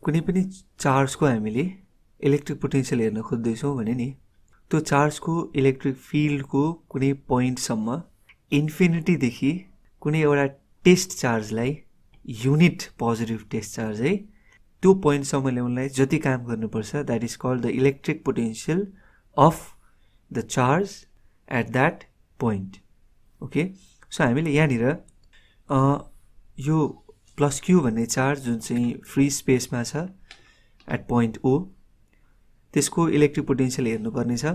कुनै पनि चार्जको हामीले इलेक्ट्रिक पोटेन्शियल हेर्न खोज्दैछौँ भने नि त्यो चार्जको इलेक्ट्रिक फिल्डको कुनै पोइन्टसम्म इन्फिनिटीदेखि कुनै एउटा टेस्ट चार्जलाई युनिट पोजिटिभ टेस्ट चार्ज है त्यो पोइन्टसम्म ल्याउनलाई जति काम गर्नुपर्छ that is called the electric potential of the charge at that point okay so हामीले यहाँनिर यो प्लस क्यू भन्ने चार्ज जुन चाहिँ फ्री स्पेसमा छ एट पोइन्ट ओ त्यसको इलेक्ट्रिक पोटेन्शियल हेर्नुपर्ने छ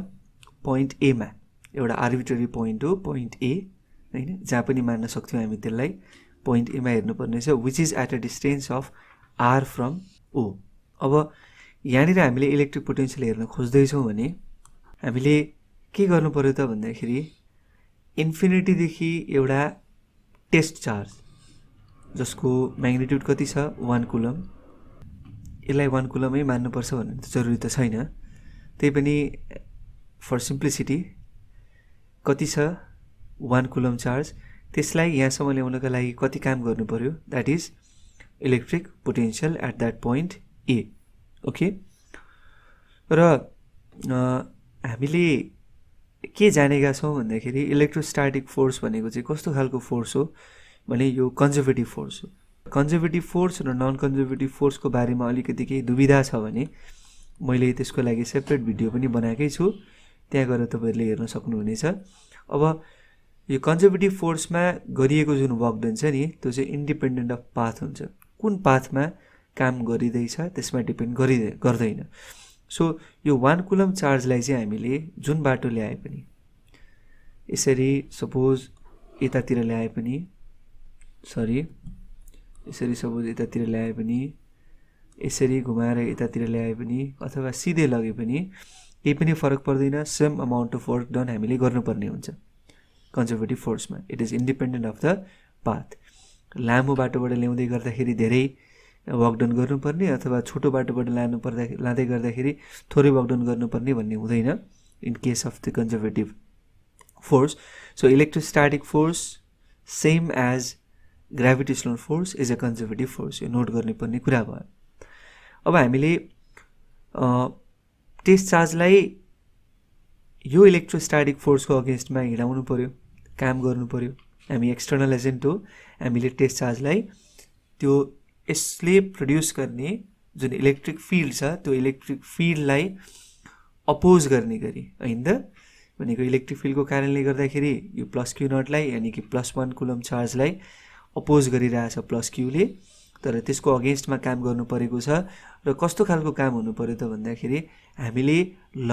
पोइन्ट एमा एउटा आर्बिट्रेरी पोइन्ट हो पोइन्ट ए हैन जहाँ पनि मान्न सक्थ्यौँ हामी त्यसलाई पोइन्ट एमा हेर्नुपर्ने छ which is at a distance of r from O अब यहाँनिर हामीले इलेक्ट्रिक पोटेन्शियल हेर्न खोज्दैछौँ भने हामीले के गर्नु पर्यो त भन्दाखेरि इन्फिनिटीदेखि एउटा टेस्ट चार्ज जसको म्याग्निट्युड कति छ 1 कुलम यसलाई 1 कुलमै मान्नुपर्छ भन्ने त जरुरी त छैन त्यही पनि फर सिम्प्लिसिटी कति छ 1 कुलम चार्ज त्यसलाई यहाँसम्म ल्याउनका लागि कति काम गर्नु पर्यो that is electric potential at that point ए ओके र हामीले के जानेका छौँ भन्दाखेरि इलेक्ट्रोस्ट्याटिक फोर्स भनेको चाहिँ कस्तो खालको फोर्स हो भने यो कन्जर्भेटिभ फोर्स हो कन्जर्भेटिभ फोर्स र नन कन्जर्भेटिभ फोर्सको बारेमा अलिकति केही दुविधा छ भने मैले त्यसको लागि सेपरेट भिडियो पनि बनाएकै छु त्यहाँ गएर तपाईहरुले हेर्न सक्नुहुनेछ अब यो कन्जर्भेटिभ फोर्समा गरिएको जुन वर्क डन छ नि त्यो चाहिँ इन्डिपेन्डेन्ट अफ पाथ हुन्छ कुन पाथमा काम गरिदैछ त्यसमा डिपेन्ड गर्दैन सो यो 1 कुलम चार्जलाई चाहिँ हामीले जुन बाटो ल्याए पनि यसरी सपोज यतातिर ल्याए पनि यतातिर ल्याए पनि यसरी घुमाएर यतातिर ल्याए पनि अथवा सिधै लगे पनि केही पनि फरक पर्दैन same amount of work done हामीले गर्नुपर्ने हुन्छ कन्जर्भेटिभ फोर्समा it is independent of the path लामो बाटोबाट ल्याउँदै गर्दाखेरि धेरै वर्क डन गर्नुपर्ने अथवा छोटो बाटोबाट लाँदै गर्दाखेरि थोरै वर्क डन गर्नुपर्ने भन्ने हुँदैन in case of the conservative force so electrostatic force same as gravitational force is a conservative force यो नोट गर्नुपर्ने कुरा भयो अब हामीले टेस्ट चार्जलाई यो इलेक्ट्रोस्ट्याटिक फोर्सको अगेन्स्टमा हिँडाउनु पर्यो काम गर्नु पर्यो हामी एक्सटर्नल एजेन्ट हो हामीले टेस्ट चार्जलाई त्यो यसले प्रड्युस गर्ने जुन इलेक्ट्रिक फिल्ड छ त्यो इलेक्ट्रिक फिल्डलाई अपोज गर्ने गरी हैन त भनेको इलेक्ट्रिक फिल्डको कारणले गर्दाखेरि यो प्लस क्यू नटलाई यानी कि +1 कुलम चार्जलाई अपोज गरिरहेछ प्लस क्यूले तर त्यसको अगेन्स्टमा काम गर्नु परेको छ र कस्तो खालको काम हुनु पर्यो त भन्दाखेरि हामीले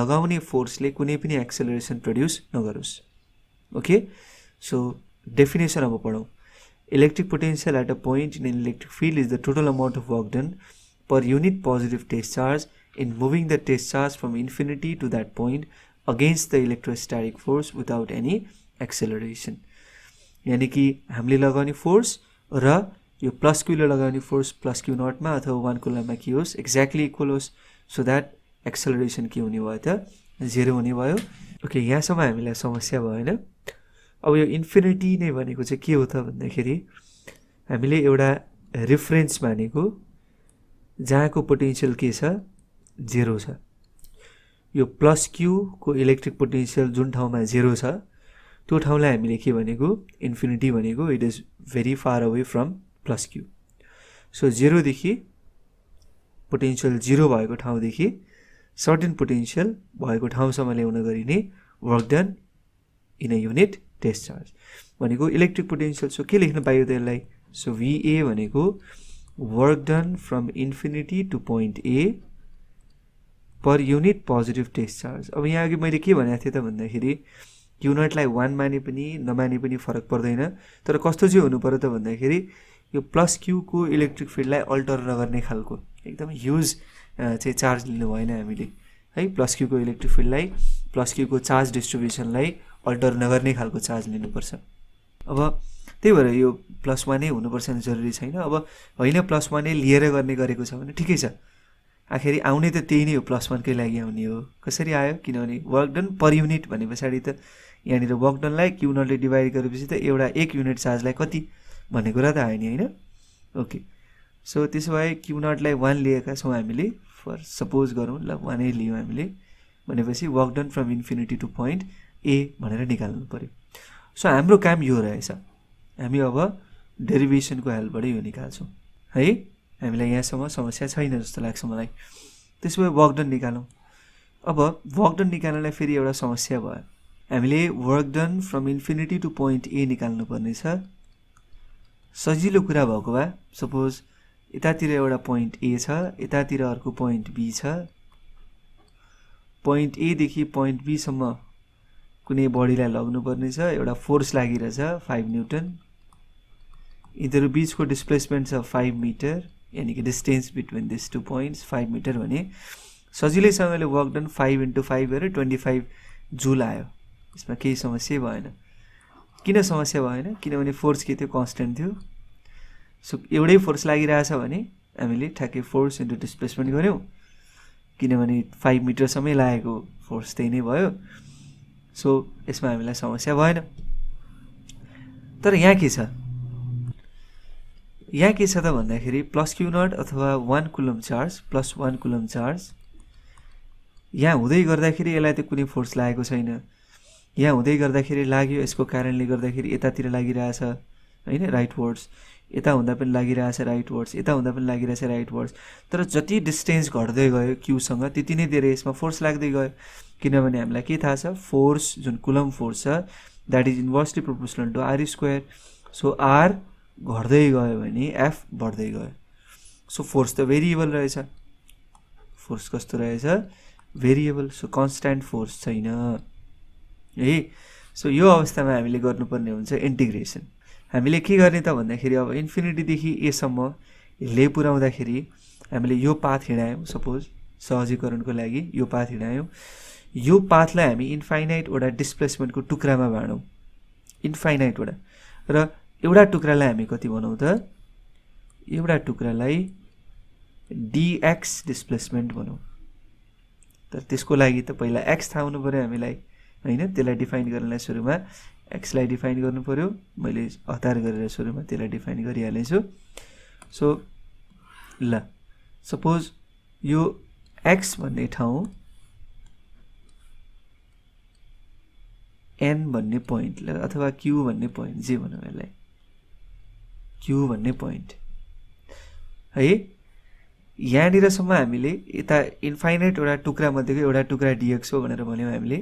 लगाउने फोर्सले कुनै पनि एक्सेलरेसन प्रड्युस नगरोस् ओके सो डेफिनेसन अब पढौं electric potential at a point in an electric field is the total amount of work done per unit positive test charge in moving the test charge from infinity to that point against the electrostatic force without any acceleration यानी कि हामीले लगाउने force र यो plus Q ले लगाउने force plus Q not मा अथवा 1 कुलममा के होस् एक्ज्याक्टली इक्वल होस् सो दैट एक्सेलरेसन के हुने भयो त 0 हुने भयो ओके यहाँसम्म हामीलाई समस्या भएन अब यो इन्फिनिटी नै भनेको चाहिँ के हो त भन्दाखेरि हामीले एउटा रेफरेन्स मानेको जहाँको पोटेन्शियल के छ 0 छ यो प्लस क्यू को इलेक्ट्रिक पोटेन्शियल जुन ठाउँमा 0 छ त्यो ठाउँलाई हामीले के भनेको इन्फिनिटी भनेको it is very far away from plus Q so 0 देखि पोटेन्शियल 0 भएको ठाउँदेखि सर्टेन पोटेन्शियल भएको ठाउँसम्म ल्याउन गरिने work done in a unit test charge भनेको इलेक्ट्रिक पोटेन्शियल सो के लेख्न पाइयो त यसलाई सो VA भनेको work done from infinity to point A per unit positive test charge अब यहाँ अघि मैले के भनेको थिएँ त भन्दाखेरि युनिटलाई 1 माने पनि नमाने पनि फरक पर्दैन तर कस्तो चाहिँ हुनु पर्यो त भन्दाखेरि यो प्लस क्यू को इलेक्ट्रिक फिल्डलाई अल्टर नगर्ने खालको एकदम ह्युज चाहिँ चार्ज लिनु भएन हामीले है प्लस क्यू को इलेक्ट्रिक फिल्डलाई प्लस क्यू को चार्ज डिस्ट्रिब्युसनलाई अल्टर नगर्ने खालको चार्ज लिनुपर्छ अब त्यही भएर यो +1 नै हुनुपर्छ जरुरी छैन अब हैन +1 नै लिएर गर्ने गरेको छ भने ठिकै छ आखिर आउने त त्यही नै हो +1 कै लागि आउने हो कसरी आयो किनभने वर्क डन पर युनिट भनेपछि त यहाँनिर वर्क डनलाई क्यू नटले डिवाइड गरेपछि त एउटा 1 युनिट चार्जलाई कति भन्ने कुरा त आयो नि हैन ओके सो त्यसो भए क्यू नटलाई 1 लिएका छौँ हामीले, फर सपोज गरौँ ल 1 नै लियौँ हामीले भनेपछि work done from infinity to point A भनेर निकाल्नु पर्यो। सो हाम्रो काम यो रहेछ, हामी अब डेरिभेसनको हेल्पबाट यो निकाल्छौँ है। हामीलाई यहाँसम्म समस्या छैन जस्तो लाग्छ मलाई। त्यसो भए वर्क डन निकालौँ। अब वर्क डन निकाल्नलाई फेरि एउटा समस्या भयो, हामीले work done from infinity to point A निकाल्नु पर्नेछ। सजिलो कुरा भएको भए सपोज यतातिर एउटा पोइन्ट ए छ, यतातिर अर्को पोइन्ट बी छ, पोइन्ट ए देखि पोइन्ट बी सम्म कुनै बडीलाई लग्नु पर्नेछ, एउटा फोर्स लागिरहेछ 5 न्युटन, यिनीहरू बीचको डिस्प्लेसमेन्ट छ 5 मिटर, यानी कि distance between this two points 5 metre भने सजिलैसँगले वर्क डन 5 × 5 गरेर 25 जुल आयो। यसमा केही समस्या भएन। किन समस्या भएन? किनभने फोर्स के थियो? कन्स्टेन्ट थियो। सो एउटै फोर्स लागिरहेछ भने हामीले ठ्याक्कै फोर्स इन्टु डिस्प्लेसमेन्ट गऱ्यौँ, किनभने 5 मिटरसम्मै लागेको फोर्स त्यही नै भयो। सो यसमा हामीलाई समस्या भएन। तर यहाँ के छ? यहाँ के छ त भन्दाखेरि प्लस क्यू नट अथवा 1 coulomb charge plus 1 coulomb charge यहाँ हुँदै गर्दाखेरि यसलाई त कुनै फोर्स लागेको छैन। यहाँ हुँदै गर्दाखेरि लाग्यो, यसको कारणले गर्दाखेरि यतातिर लागिरहेछ हैन, राइटवर्ड्स, यता हुँदा पनि लागिरहेछ राइटवर्ड्स, यता हुँदा पनि लागिरहेछ राइटवर्ड्स। तर जति डिस्टेन्स घट्दै गयो क्यूसँग त्यति नै धेरै यसमा फोर्स लाग्दै गयो, किनभने हामीलाई के थाहा छ? फोर्स जुन कुलम फोर्स छ that is inversely proportional to r square. So r घट्दै गयो भने एफ बढ्दै गयो। सो फोर्स त भेरिएबल रहेछ। फोर्स कस्तो रहेछ? भेरिएबल। सो कन्स्ट्यान्ट फोर्स छैन है। सो यो अवस्थामा हामीले गर्नुपर्ने हुन्छ इन्टिग्रेसन। हामीले के गर्ने त भन्दाखेरि अब इन्फिनिटीदेखि एसम्म ले पुर्याउँदाखेरि हामीले यो पाथ हिँडायौँ, सपोज सहजीकरणको लागि यो पाथ हिँडायौँ। यो पाथलाई हामी इन्फाइनाइटवटा डिस्प्लेसमेन्टको टुक्रामा बाँडौँ, इन्फाइनाइटवटा, र एउटा टुक्रालाई हामी कति बनाउँ त? एउटा टुक्रालाई dx डिस्प्लेसमेन्ट बनाउँ। तर त्यसको लागि त पहिला x थाहा हुनु पर्यो हामीलाई हैन। त्यसलाई डिफाइन गर्नलाई सुरुमा x लाई डिफाइन गर्नु पर्यो। मैले हतार गरेर सुरुमा त्यसलाई डिफाइन गरिहालेछु। सो ल सपोज यो x भन्ने ठाउँ n भन्ने पोइन्ट अथवा q भन्ने पोइन्ट, जे भनौँ यसलाई q भन्ने पोइन्ट है। यहाँनिरसम्म हामीले यता इन्फाइनाइट एउटा टुक्रा मध्येको एउटा टुक्रा dx हो भनेर भन्यौँ हामीले।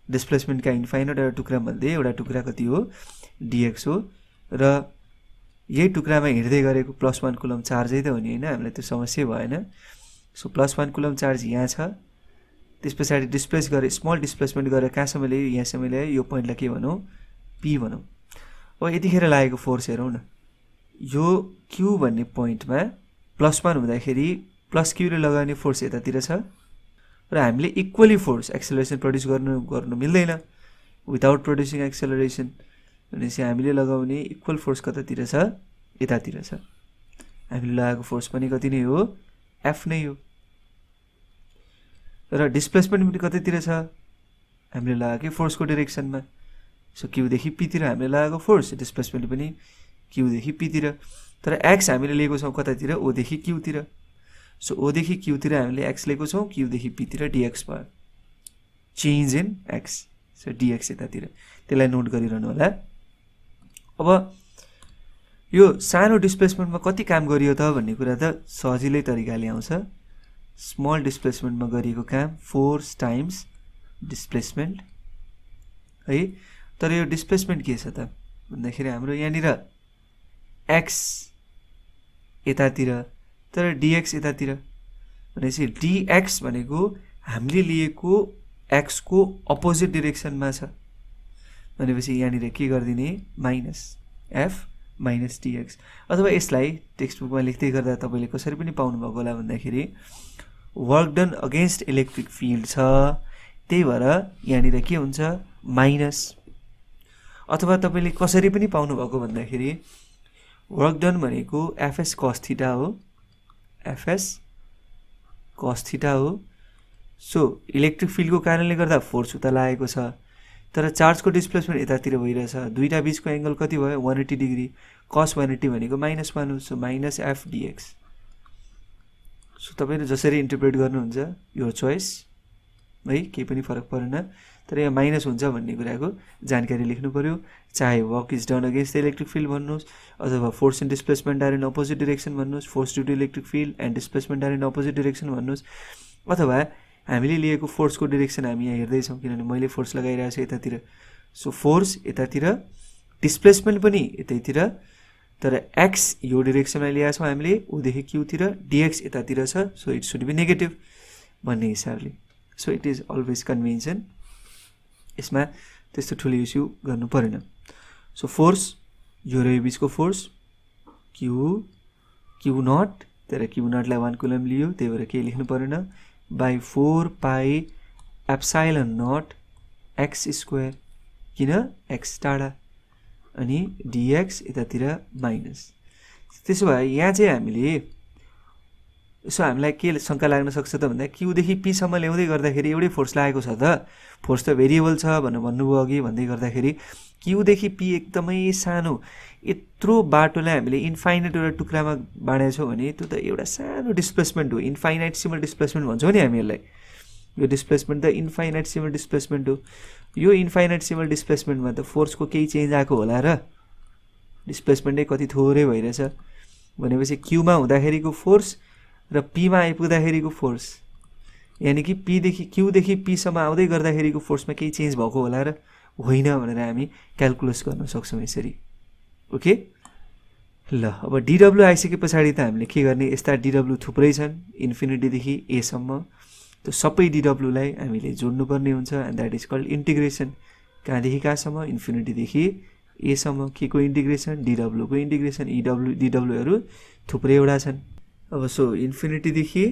डिस्प्लेसमेन्टका इन्फाइनाइट एउटा टुक्रा मध्ये एउटा टुक्रा कति हो? dx हो। र यही टुक्रामा हिँड्दै गरेको प्लस 1 कुलम चार्जै त हो नि हैन, हामीलाई त्यो समस्या भएन। सो प्लस 1 कुलम चार्ज यहाँ छ, त्यस पछाडि डिस्प्लेस गरे, स्मल डिस्प्लेसमेन्ट गरेर कहाँसम्म ल्यायो? यहाँसम्म ल्यायो। यो पोइन्टलाई के भनौँ? p भनौँ। अब यतिखेर लागेको फोर्स हेरौँ न। यो q भन्ने पोइन्टमा प्लस 1 हुँदाखेरि प्लस q ले लगाउने फोर्स यतातिर छ, र हामीले इक्वली फोर्स एक्सेलरेसन प्रड्युस गर्नु मिल्दैन विदाउट प्रड्युसिङ एक्सेलरेसन। भनेपछि हामीले लगाउने इक्वल फोर्स कतातिर छ? यतातिर छ। हामीले लगाएको फोर्स पनि कति नै हो? f नै हो। र डिस्प्लेसमेन्ट पनि कतातिर छ? हामीले लगाएकै फोर्सको डिरेक्सनमा। सो q देखि p तिर हामीले लगाएको फोर्स, डिस्प्लेसमेन्ट पनि q देखि p तिर। तर x हामीले लिएको छौँ कतातिर? o देखि q तिर। सो o देखि q तिर हामीले x लिएको छौँ, q देखि p तिर dx भयो। Change in x। So dx यतातिर, त्यसलाई नोट गरिरहनु होला। अब यो सानो डिस्प्लेसमेन्टमा कति काम गरियो त भन्ने कुरा त सजिलै तरिकाले आउँछ। स्मल डिस्प्लेसमेन्टमा गरिएको काम फोर्स टाइम्स डिस्प्लेसमेन्ट है। तर यो डिस्प्लेसमेन्ट के छ त भन्दाखेरि हाम्रो यहाँनिर x यतातिर, तर dx यतातिर। भनेपछि dx भनेको हामीले लिएको x को अपोजिट डिरेक्सनमा छ। भनेपछि यहाँनिर के गरिदिने? Minus f minus dx। अथवा यसलाई टेक्स्टबुकमा लेख्दै गर्दा तपाईँले कसरी पनि पाउनुभएको होला भन्दाखेरि work done against electric field छ, त्यही भएर यहाँनिर के हुन्छ? माइनस। अथवा तपाईँले कसरी पनि पाउनुभएको भन्दाखेरि वर्क डन भनेको fs cos थीटा हो, fs cos थीटा हो। सो इलेक्ट्रिक फिल्डको कारणले गर्दा फोर्स उता लागेको छ, तर चार्जको डिस्प्लेसमेन्ट यतातिर भइरहेछ। दुईटा बीचको एंगल कति भयो? 180 डिग्री। cos 180 भनेको -1 हो। So minus f dx। So तपाईले जसरी इन्टरप्रेट गर्नुहुन्छ योर चोइस है, केही पनि फरक परेन। तर यहाँ माइनस हुन्छ भन्ने कुराको जानकारी लेख्नु पर्यो। चाहे work is done against the electric field भन्नुहोस्, अथवा force and displacement are in opposite direction भन्नुहोस्, force due to electric field and displacement are in opposite direction भन्नुहोस्, अथवा हामीले लिएको फोर्सको डिरेक्सन हामी यहाँ हेर्दैछौँ किनभने मैले फोर्स लगाइरहेको छु यतातिर। सो फोर्स यतातिर, डिस्प्लेसमेन्ट पनि यतैतिर, तर एक्स यो डिरेक्सनमा ल्याएको छौँ हामीले ऊदेखि क्यूतिर, डिएक्स यतातिर छ, so it should be negative भन्ने हिसाबले। So it is always convention, यसमा त्यस्तो ठुलो इस्यु गर्नु परेन। सो फोर्स यो र यो बिचको फोर्स क्यू नट, तर क्यू नटलाई 1 कुलम लियो त्यही भएर केही लेख्नु परेन, by 4 pi epsilon naught x square, किन एक्स टाढा, अनि डिएक्स यतातिर माइनस। त्यसो भए यहाँ चाहिँ हामीले यसो हामीलाई के शङ्का लाग्न सक्छ त भन्दा क्यूदेखि पीसम्म ल्याउँदै गर्दाखेरि एउटै फोर्स लागेको छ त, फोर्स त भेरिएबल छ भनेर भन्नुभयो अघि भन्दै गर्दाखेरि क्यूदेखि पी एकदमै सानो, यत्रो बाटोलाई हामीले इन्फाइनाइट एउटा टुक्रामा बाँडेको छौँ भने त्यो त एउटा सानो डिस्प्लेसमेन्ट हो, इन्फाइनाइटसिमल डिस्प्लेसमेन्ट भन्छौँ नि हामी यसलाई। यो डिस्प्लेसमेन्ट त इन्फाइनाइटसिमल डिस्प्लेसमेन्ट हो। यो इन्फाइनाइटसिमल डिस्प्लेसमेन्टमा त फोर्सको केही चेन्ज आएको होला र, डिस्प्लेसमेन्टै कति थोरै भइरहेछ भनेपछि क्यूमा हुँदाखेरिको फोर्स र पीमा आइपुग्दाखेरिको फोर्स, यानि कि क्यूदेखि पीसम्म आउँदै गर्दाखेरिको फोर्समा केही चेन्ज भएको होला र, होइन भनेर हामी क्यालकुलस गर्न सक्छौँ यसरी। ओके ल, अब डिडब्ल्यू आइसके पछाडि त हामीले के गर्ने, यस्ता डिडब्ल्यू थुप्रै छन् इन्फिनिटीदेखि एसम्म, त्यो सबै डिडब्ल्यूलाई हामीले जोड्नुपर्ने हुन्छ and that is called integration. कहाँदेखि कहाँसम्म, इन्फिनिटीदेखि एसम्म। के को इन्टिग्रेसन, डिडब्ल्यूको इन्टिग्रेसन। डिडब्ल्यूहरू थुप्रैवटा छन्। अब सो इन्फिनिटीदेखि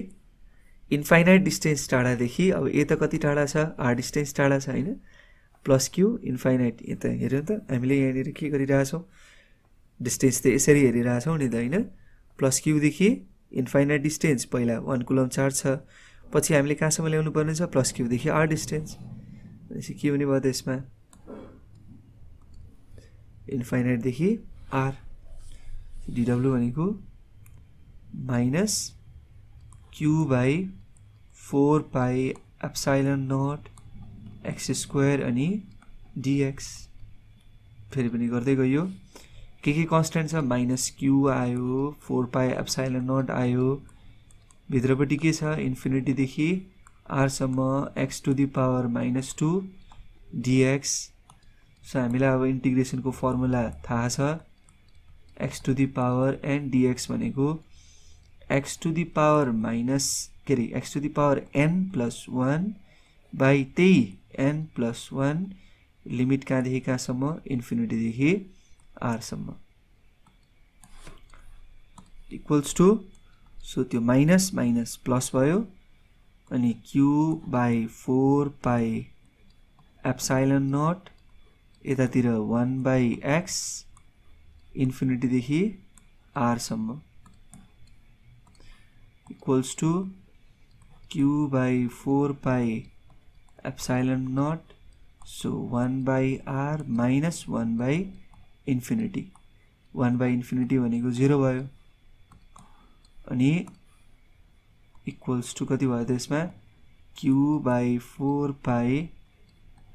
इन्फाइनाइट डिस्टेन्स टाढादेखि, अब ए त कति टाढा छ, आर डिस्टेन्स टाढा छ होइन, प्लस क्यू इन्फाइनाइट। यता हेऱ्यौँ त हामीले यहाँनिर के गरिरहेछौँ, डिस्टेन्स त यसरी हेरिरहेछौँ नि त होइन, प्लस क्यूदेखि इन्फाइनाइट डिस्टेन्स, पहिला 1 कुलम चार्ज छ, पछि हामीले कहाँसम्म ल्याउनु पर्ने छ, प्लस क्यूदेखि आर डिस्टेन्स। भनेपछि के हुने भयो त यसमा, इन्फाइनाइटदेखि आर, डिडब्ल्यू भनेको minus q by 4 pi epsilon naught x square अनि डिएक्स। फेरि पनि गर्दै गयो, के कन्सटेन्ट छ, माइनस क्यू आयो, 4 पाई एप्साइलन नट आयो, भित्रपट्टि के छ, इन्फिनिटीदेखि आरसम्म x to the power -2 dx. So हामीलाई अब इन्टिग्रेसनको फर्मुला थाहा छ, x to the power n dx भनेको x to the power x to the power n plus 1 by त्यही n प्लस 1 लिमिट कहाँदेखि कहाँसम्म, इन्फिनिटीदेखि आरसम्म इक्वल्स टु, सो त्यो माइनस माइनस प्लस भयो, अनि q by 4 pi epsilon naught यतातिर 1 बाई एक्स इन्फिनिटीदेखि आरसम्म equals to Q by 4 pi epsilon naught, so 1 by r minus 1 by infinity. 1 by infinity भनेको 0 भयो, अनि इक्वल्स टु कति भयो त यसमा, q by 4 pi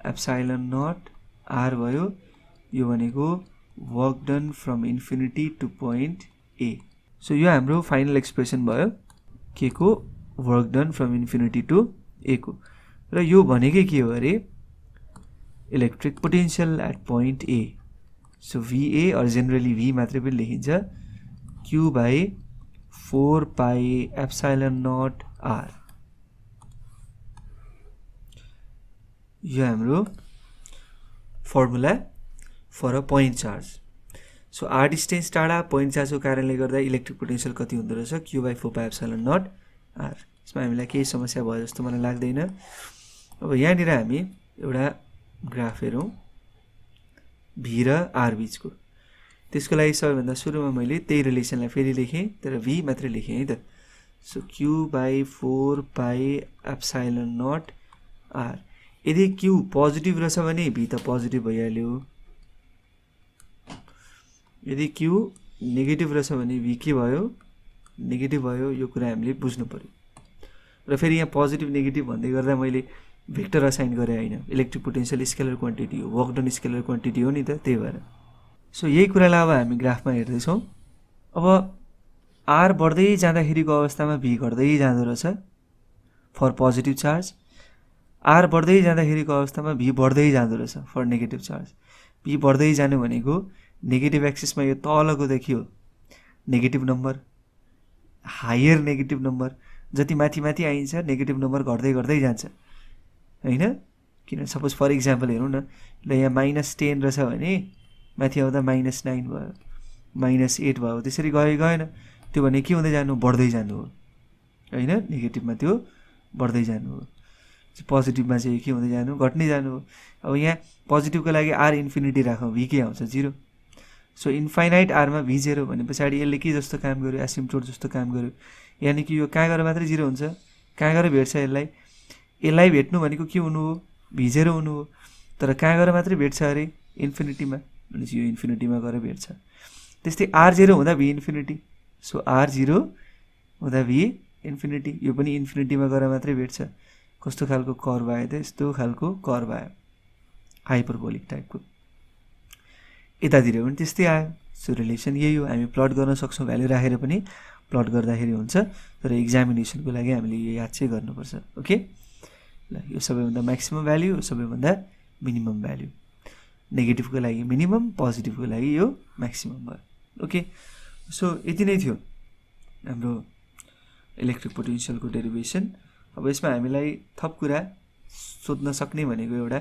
epsilon naught r भयो। यो भनेको work done from infinity to point A. So यो हाम्रो फाइनल एक्सप्रेसन भयो के को, work done from infinity to A को। र यो भनेकै के हो अरे, electric potential at point A. So VA or generally V मात्रै पनि लेखिन्छ, q by 4 pi epsilon naught r. यो हाम्रो formula for a point charge. So are distance टाढा, पोइन्ट चार्जको कारणले गर्दा इलेक्ट्रिक पोटेन्सियल कति हुँदो रहेछ, q by 4 pi epsilon naught r. यसमा हामीलाई केही समस्या भयो जस्तो मलाई लाग्दैन। अब यहाँनिर हामी एउटा ग्राफ हेरौँ V र आर बिचको। त्यसको लागि सबैभन्दा सुरुमा मैले त्यही रिलेसनलाई फेरि लेखेँ, तर V मात्रै लेखेँ है त। So q by 4 pi epsilon naught r. यदि क्यू पोजिटिभ रहेछ भने V त पोजिटिभ भइहाल्यो, यदि क्यू नेगेटिभ रहेछ भने V के भयो, नेगेटिभ भयो, यो कुरा हामीले बुझ्नु पर्यो। र फेरि यहाँ पोजिटिभ नेगेटिभ भन्दै गर्दा मैले भेक्टर असाइन गरेँ होइन, इलेक्ट्रिक पोटेन्सियल स्केलर क्वान्टिटी हो, वर्क डन स्केलर क्वान्टिटी हो नि त, त्यही भएर। सो यही कुरालाई अब हामी ग्राफमा हेर्दैछौँ। अब आर बढ्दै जाँदाखेरिको अवस्थामा भी घट्दै जाँदो रहेछ फर पोजिटिभ चार्ज, आर बढ्दै जाँदाखेरिको अवस्थामा भी बढ्दै जाँदो रहेछ फर नेगेटिभ चार्ज। भी बढ्दै जानु भनेको नेगेटिभ एक्सिसमा यो तलको देखियो negative number, higher negative number, जति माथि माथि आइन्छ नेगेटिभ नम्बर घट्दै घट्दै जान्छ होइन। किन सपोज फर इक्जाम्पल हेरौँ न, ल यहाँ -10 रहेछ भने माथि आउँदा -9 भयो, -8 भयो, त्यसरी गएन, त्यो भने के हुँदै जानु, बढ्दै जानु हो होइन। नेगेटिभमा त्यो बढ्दै जानु हो, पोजिटिभमा चाहिँ के हुँदै जानु, घट्नै जानु हो। अब यहाँ पोजिटिभको लागि आर इन्फिनिटी राखौँ, भी के आउँछ 0। सो इन्फाइनाइट आरमा भी 0 भने पछाडि यसले के जस्तो काम गर्यो, एसिम्प्टोट जस्तो काम गर्यो, यानि कि यो कहाँ गएर मात्रै 0 हुन्छ, कहाँ गएर भेट्छ यसलाई भेट्नु भनेको के हुनु हो, भी 0 हुनु हो। तर कहाँ गएर मात्रै भेट्छ अरे, इन्फिनिटीमा, भनेपछि यो इन्फिनिटीमा गएर भेट्छ। त्यस्तै R0 हुँदा भी इन्फिनिटी, सो R0 हुँदा भी इन्फिनिटी, यो पनि इन्फिनिटीमा गएर मात्रै भेट्छ। कस्तो खालको कर्भ आयो त, यस्तो खालको कर्भ आयो, हाइपरबोलिक टाइपको। यतातिर पनि त्यस्तै आयो। सो रिलेसन यही हो, हामी प्लट गर्न सक्छौँ, भ्यालु राखेर पनि प्लट गर्दाखेरि हुन्छ। तर इक्जामिनेसनको लागि हामीले यो याद चाहिँ गर्नुपर्छ। ओके, ल यो सबैभन्दा म्याक्सिमम भ्याल्यु, सबैभन्दा मिनिमम भ्याल्यु, नेगेटिभको लागि मिनिमम, पोजिटिभको लागि यो म्याक्सिमम भयो। ओके, सो यति नै थियो हाम्रो इलेक्ट्रिक पोटेन्सियलको डेरिभेसन। अब यसमा हामीलाई थप कुरा सोध्न सक्ने भनेको एउटा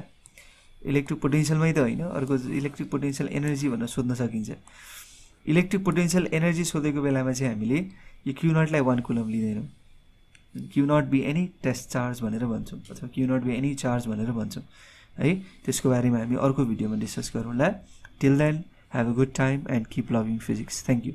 इलेक्ट्रिक पोटेन्सियलमै त होइन, अर्को इलेक्ट्रिक पोटेन्सियल एनर्जी भनेर सोध्न सकिन्छ। इलेक्ट्रिक पोटेन्सियल एनर्जी सोधेको बेलामा चाहिँ हामीले यो Q0लाई 1 कुलम लिँदैनौँ, Q0 be any test charge भनेर भन्छौँ, अथवा Q0 बी एनी चार्ज भनेर भन्छौँ है। त्यसको बारेमा हामी अर्को भिडियोमा डिस्कस गरौँला। Till then, have a good time and keep loving physics. Thank you.